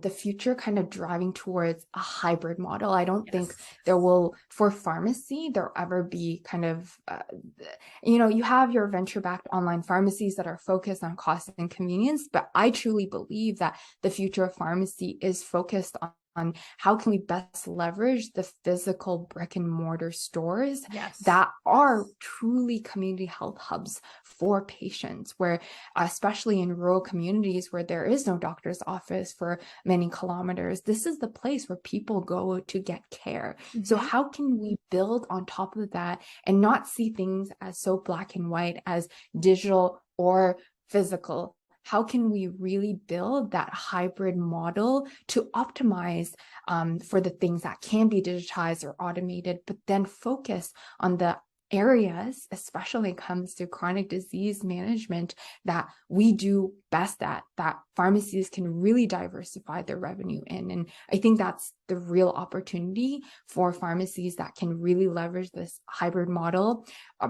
the future kind of driving towards a hybrid model. I don't think there will, for pharmacy, there'll ever be kind of, you have your venture-backed online pharmacies that are focused on cost and convenience, but I truly believe that the future of pharmacy is focused on how can we best leverage the physical brick and mortar stores that are truly community health hubs for patients, where especially in rural communities where there is no doctor's office for many kilometers, this is the place where people go to get care. So how can we build on top of that and not see things as so black and white as digital or physical? How can we really build that hybrid model to optimize for the things that can be digitized or automated, but then focus on the areas, especially when it comes to chronic disease management, that we do best at, that pharmacies can really diversify their revenue in? And I think that's the real opportunity for pharmacies that can really leverage this hybrid model,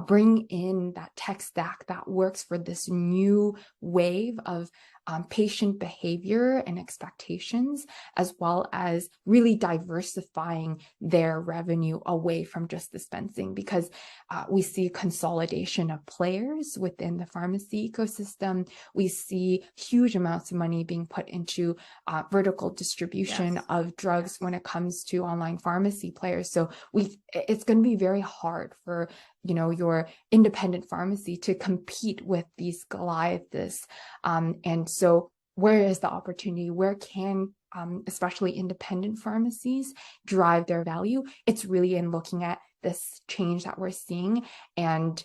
bring in that tech stack that works for this new wave of patient behavior and expectations, as well as really diversifying their revenue away from just dispensing, because we see consolidation of players within the pharmacy ecosystem. We see huge amounts of money being put into vertical distribution of drugs when it comes to online pharmacy players. So it's going to be very hard for your independent pharmacy to compete with these Goliaths. And so where is the opportunity? Where can especially independent pharmacies drive their value? It's really in looking at this change that we're seeing and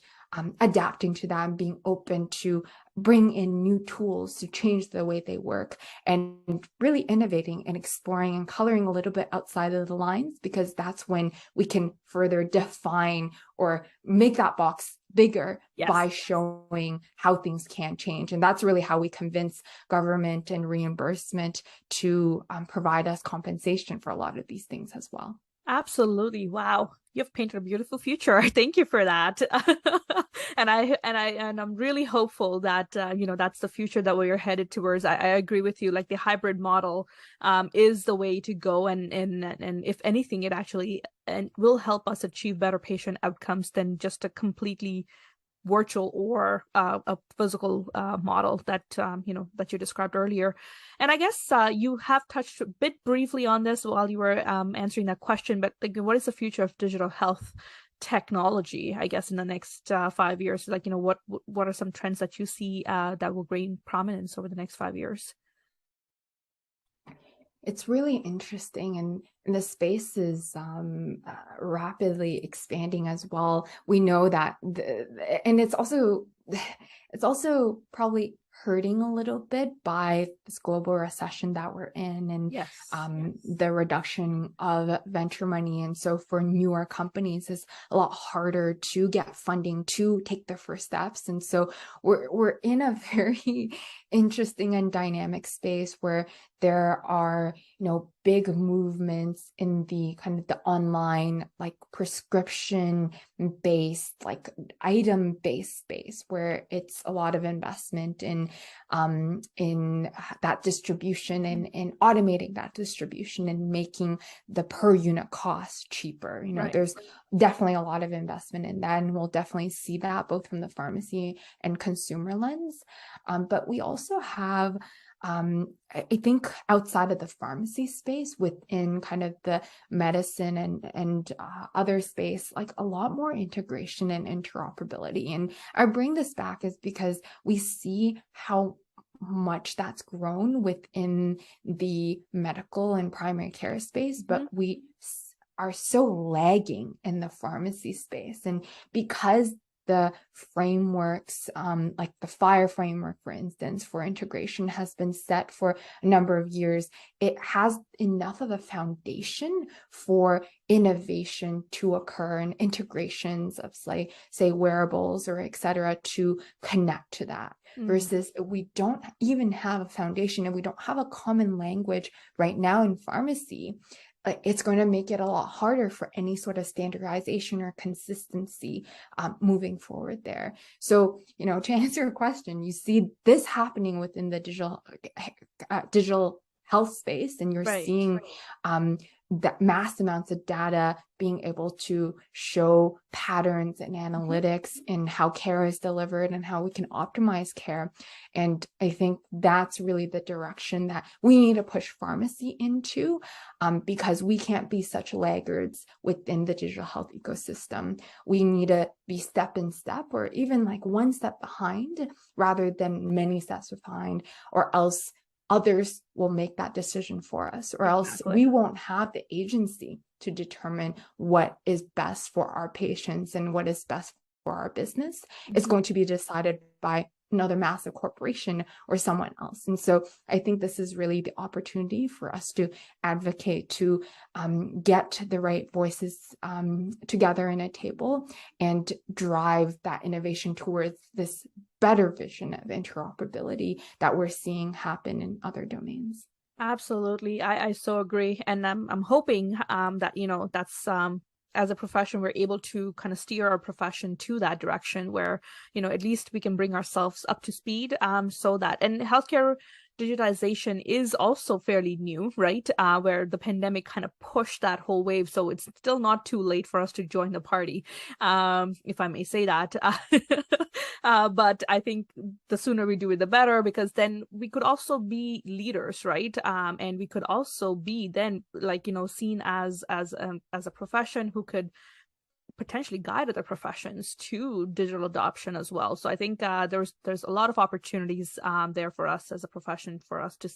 adapting to that and being open to bring in new tools to change the way they work, and really innovating and exploring and coloring a little bit outside of the lines, because that's when we can further define or make that box bigger by showing how things can change. And that's really how we convince government and reimbursement to provide us compensation for a lot of these things as well. Absolutely. Wow. You've painted a beautiful future. Thank you for that. And I'm really hopeful that that's the future that we're headed towards. I agree with you. Like the hybrid model is the way to go, and if anything, it actually will help us achieve better patient outcomes than just a completely virtual or a physical model that that you described earlier. And I guess you have touched a bit briefly on this while you were answering that question, but like, what is the future of digital health technology, I guess, in the next 5 years? Like, what are some trends that you see that will gain prominence over the next 5 years? It's really interesting, and the space is rapidly expanding as well. We know that, and it's also probably hurting a little bit by this global recession that we're in, and the reduction of venture money. And so for newer companies, it's a lot harder to get funding to take their first steps. And so we're in a very interesting and dynamic space where there are, big movements in the kind of the online, like prescription based, like item based space, where it's a lot of investment in that distribution and in automating that distribution and making the per unit cost cheaper. There's definitely a lot of investment in that, and we'll definitely see that both from the pharmacy and consumer lens. But we also have, I think, outside of the pharmacy space, within kind of the medicine and other space, like a lot more integration and interoperability. And I bring this back is because we see how much that's grown within the medical and primary care space, but we are so lagging in the pharmacy space. And because the frameworks, like the FIRE framework, for instance, for integration has been set for a number of years, it has enough of a foundation for innovation to occur and integrations of, say wearables or et cetera, to connect to that. Versus we don't even have a foundation, and we don't have a common language right now in pharmacy. It's going to make it a lot harder for any sort of standardization or consistency moving forward there. So, to answer your question, you see this happening within the digital health space, and you're seeing that mass amounts of data being able to show patterns and analytics in how care is delivered and how we can optimize care. And I think that's really the direction that we need to push pharmacy into, because we can't be such laggards within the digital health ecosystem. We need to be step in step, or even like one step behind rather than many steps behind, or else others will make that decision for us, or else we won't have the agency to determine what is best for our patients and what is best for our business. It's going to be decided by another massive corporation or someone else. And so I think this is really the opportunity for us to advocate, to get the right voices together in a table and drive that innovation towards this better vision of interoperability that we're seeing happen in other domains. Absolutely. I so agree. And I'm hoping that, that's as a profession, we're able to kind of steer our profession to that direction where, at least we can bring ourselves up to speed so that, and healthcare digitalization is also fairly new, right? Where the pandemic kind of pushed that whole wave. So it's still not too late for us to join the party, if I may say that. But I think the sooner we do it, the better, because then we could also be leaders, right? And we could also be then, like, seen as a profession who could potentially guide other professions to digital adoption as well. So I think there's a lot of opportunities there for us as a profession for us to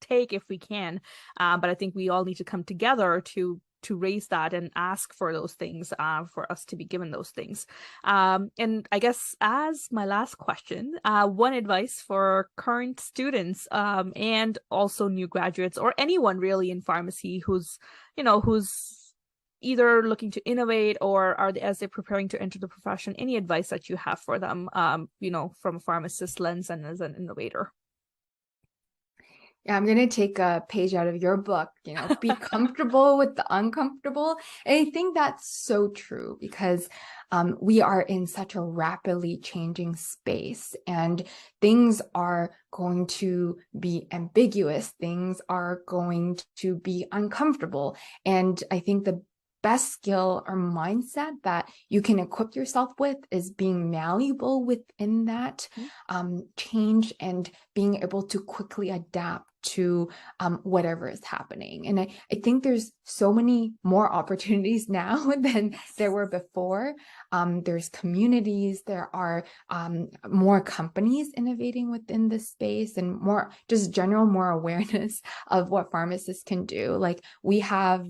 take if we can. But I think we all need to come together to raise that and ask for those things, for us to be given those things. And I guess as my last question, one advice for current students and also new graduates or anyone really in pharmacy who's either looking to innovate or as they're preparing to enter the profession, any advice that you have for them, from a pharmacist lens and as an innovator? Yeah, I'm going to take a page out of your book, be comfortable with the uncomfortable. And I think that's so true because we are in such a rapidly changing space and things are going to be ambiguous. Things are going to be uncomfortable. And I think the best skill or mindset that you can equip yourself with is being malleable within that change and being able to quickly adapt to whatever is happening. And I think there's so many more opportunities now than there were before. There's communities, there are more companies innovating within this space and more just more awareness of what pharmacists can do. Like we have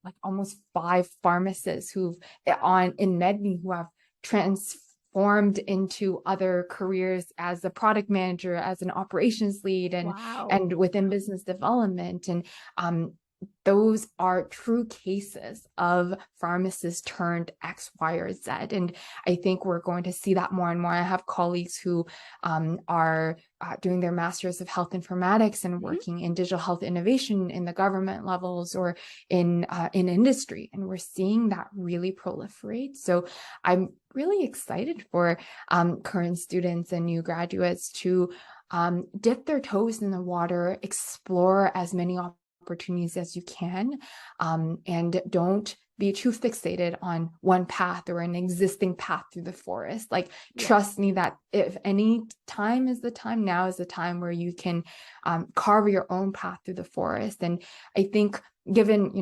like almost 5 pharmacists who've in MedMe who have transformed into other careers as a product manager, as an operations lead, and Wow. within business development. And those are true cases of pharmacists turned X, Y, or Z. And I think we're going to see that more and more. I have colleagues who are doing their Masters of Health Informatics and working in digital health innovation in the government levels or in industry. And we're seeing that really proliferate. So I'm really excited for current students and new graduates to dip their toes in the water, explore as many opportunities as you can, and don't be too fixated on one path or an existing path through the forest. Like, trust me that if any time is the time, now is the time where you can carve your own path through the forest. And I think given,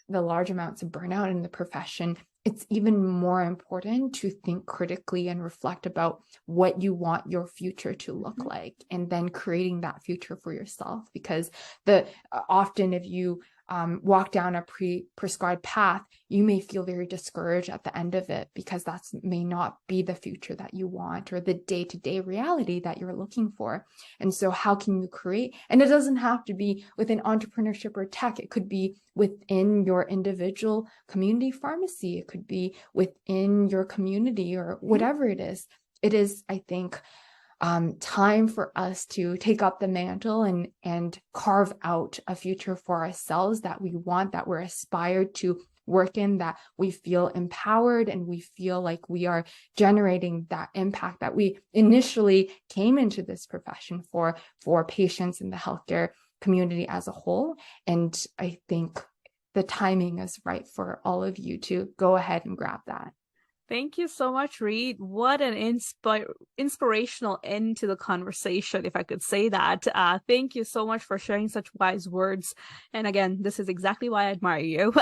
the large amounts of burnout in the profession, it's even more important to think critically and reflect about what you want your future to look like, and then creating that future for yourself. Because often if you walk down a prescribed path, you may feel very discouraged at the end of it because that may not be the future that you want or the day-to-day reality that you're looking for. And so how can you create? And it doesn't have to be within entrepreneurship or tech. It could be within your individual community pharmacy. It could be within your community or whatever it is. It is, I think, time for us to take up the mantle and carve out a future for ourselves that we want, that we're aspired to work in, that we feel empowered and we feel like we are generating that impact that we initially came into this profession for patients in the healthcare community as a whole. And I think the timing is right for all of you to go ahead and grab that. Thank you so much, Reed. What an inspirational end to the conversation, if I could say that. Thank you so much for sharing such wise words. And again, this is exactly why I admire you.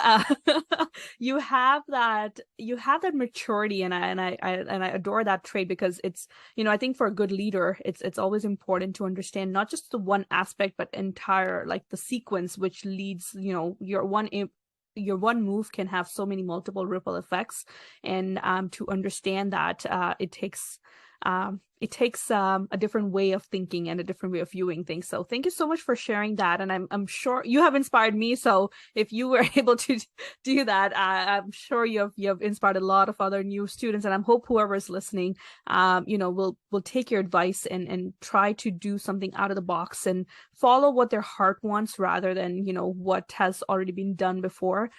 You have that maturity, and I adore that trait, because it's, I think for a good leader, it's always important to understand not just the one aspect, but entire, like the sequence which leads, your one move can have so many multiple ripple effects. And to understand that, it takes it takes a different way of thinking and a different way of viewing things. So thank you so much for sharing that. And I'm sure you have inspired me. So if you were able to do that, I'm sure you have inspired a lot of other new students. And I hope whoever is listening, will take your advice and try to do something out of the box and follow what their heart wants rather than what has already been done before,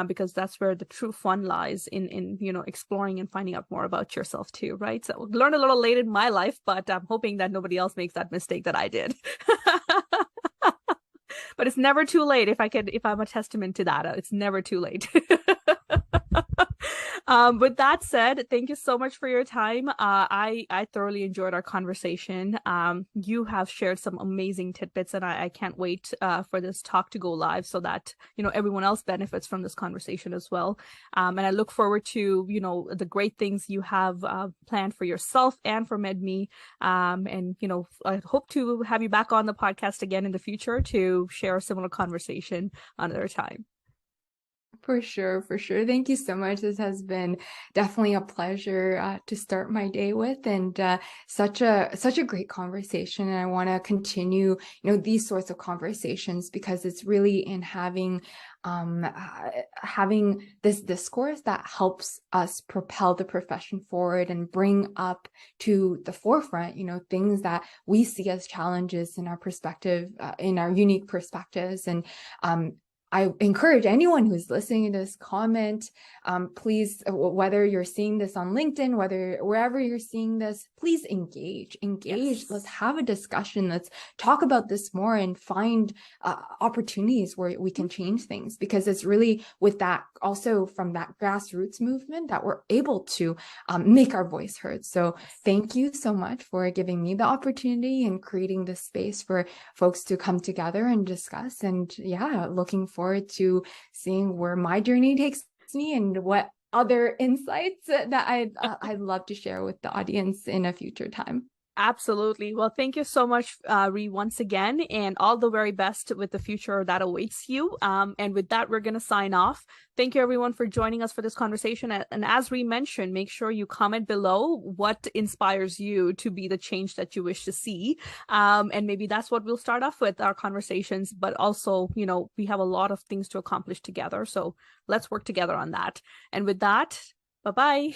because that's where the true fun lies in exploring and finding out more about yourself too, right? So learn a little late in my life, but I'm hoping that nobody else makes that mistake that I did. But it's never too late. If I'm a testament to that, it's never too late. With that said, thank you so much for your time. I thoroughly enjoyed our conversation. You have shared some amazing tidbits, and I can't wait for this talk to go live so that everyone else benefits from this conversation as well. And I look forward to the great things you have planned for yourself and for MedMe. And I hope to have you back on the podcast again in the future to share a similar conversation another time. For sure, for sure. Thank you so much. This has been definitely a pleasure to start my day with, and such a great conversation. And I want to continue, these sorts of conversations, because it's really in having this discourse that helps us propel the profession forward and bring up to the forefront, things that we see as challenges in our perspective, in our unique perspectives. And I encourage anyone who's listening to this comment, please, whether you're seeing this on LinkedIn, wherever you're seeing this, please engage. Yes. Let's have a discussion. Let's talk about this more and find opportunities where we can change things, because it's really with that, also from that grassroots movement, that we're able to make our voice heard. So thank you so much for giving me the opportunity and creating this space for folks to come together and discuss. And yeah, looking forward to seeing where my journey takes me and what other insights that I'd love to share with the audience in a future time. Absolutely. Well, thank you so much, Ree, once again, and all the very best with the future that awaits you. And with that, we're going to sign off. Thank you, everyone, for joining us for this conversation. And as Ree mentioned, make sure you comment below what inspires you to be the change that you wish to see. And maybe that's what we'll start off with our conversations. But also, we have a lot of things to accomplish together. So let's work together on that. And with that, bye-bye.